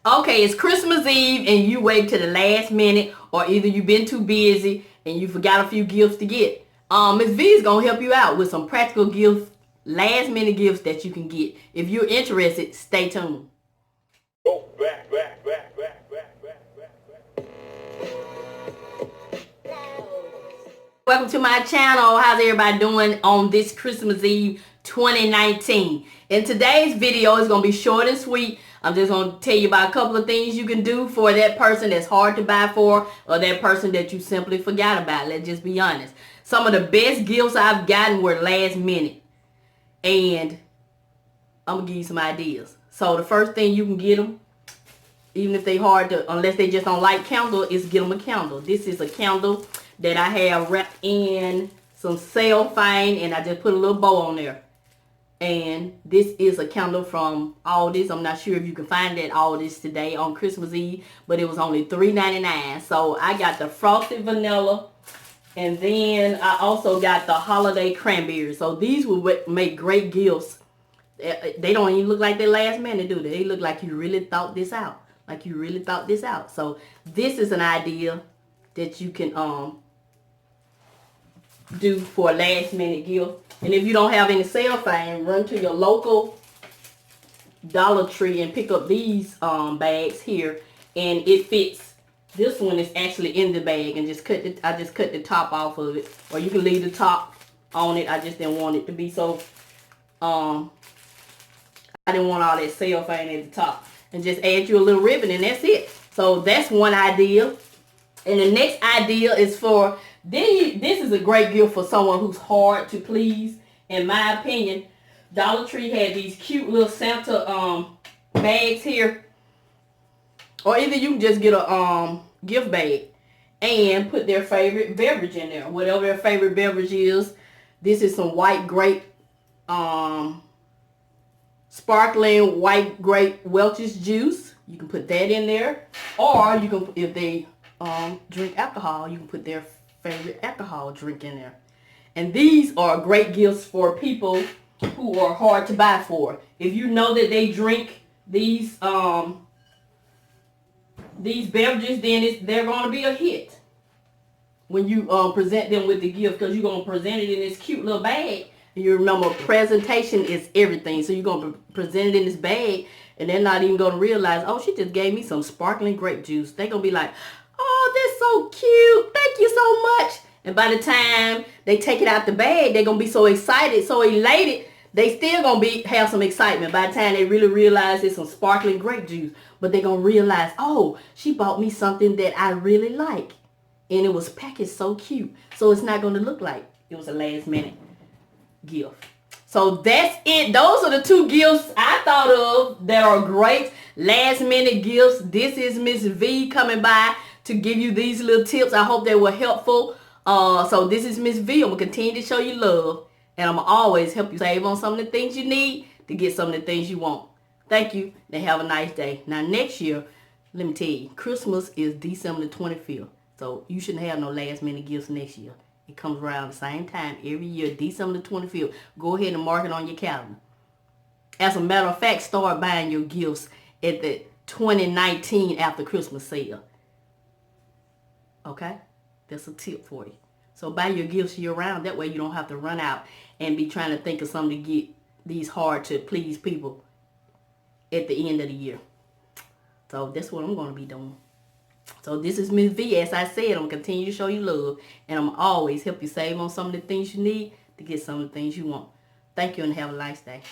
Okay, it's Christmas Eve and you wait to the last minute, or either you've been too busy and you forgot a few gifts to get. Mrs Vee is going to help you out with some practical gifts, last minute gifts that you can get. If you're interested, stay tuned. Welcome to my channel. How's everybody doing on this Christmas Eve 2019? In today's video, it's going to be short and sweet. I'm just going to tell you about a couple of things you can do for that person that's hard to buy for, or that person that you simply forgot about. Let's just be honest. Some of the best gifts I've gotten were last minute. And I'm going to give you some ideas. So the first thing you can get them, even if they hard to, unless they just don't like candle, is get them a candle. This is a candle that I have wrapped in some cellophane, and I just put a little bow on there. And this is a candle from Aldi's. I'm not sure if you can find it at Aldi's today on Christmas Eve, but it was only $3.99. So I got the frosted vanilla, and then I also got the holiday cranberry. So these will make great gifts. They don't even look like they last minute, do they? They look like you really thought this out. Like you really thought this out. So this is an idea that you can do for a last minute gift. And if you don't have any cellophane, run to your local Dollar Tree and pick up these bags here, and it fits. This one is actually in the bag, and just I just cut the top off of it, or you can leave the top on it. I just didn't want it to be so I didn't want all that cellophane at the top, and just add you a little ribbon, and that's it. So that's one idea. And the next idea is for, this is a great gift for someone who's hard to please. In my opinion, Dollar Tree had these cute little Santa bags here. Or either you can just get a gift bag and put their favorite beverage in there. Whatever their favorite beverage is. This is some white grape, sparkling white grape Welch's juice. You can put that in there. Or you can, if they drink alcohol, you can put their favorite alcohol drink in there. And these are great gifts for people who are hard to buy for. If you know that they drink these beverages, then they're going to be a hit when you present them with the gift, because you're going to present it in this cute little bag. And you remember, presentation is everything. So you're going to present it in this bag, and they're not even going to realize, oh, she just gave me some sparkling grape juice. They're going to be like, oh, that's so cute. Thank you so much. And by the time they take it out the bag, they're going to be so excited, so elated. They still going to have some excitement by the time they really realize it's some sparkling grape juice. But they're going to realize, oh, she bought me something that I really like. And it was packaged so cute. So it's not going to look like it was a last minute gift. So that's it. Those are the two gifts I thought of that are great last minute gifts. This is Mrs Vee coming by to give you these little tips. I hope they were helpful. So this is Mrs Vee. I'm going to continue to show you love. And I'm going to always help you save on some of the things you need to get some of the things you want. Thank you. And have a nice day. Now next year, let me tell you, Christmas is December the 25th. So you shouldn't have no last minute gifts next year. It comes around the same time every year, December the 25th. Go ahead and mark it on your calendar. As a matter of fact, start buying your gifts at the 2019 after Christmas sale. Okay? That's a tip for you. So buy your gifts year round. That way you don't have to run out and be trying to think of something to get these hard to please people at the end of the year. So that's what I'm going to be doing. So this is Mrs Vee. As I said, I'm going to continue to show you love. And I'm always help you save on some of the things you need to get some of the things you want. Thank you and have a nice day.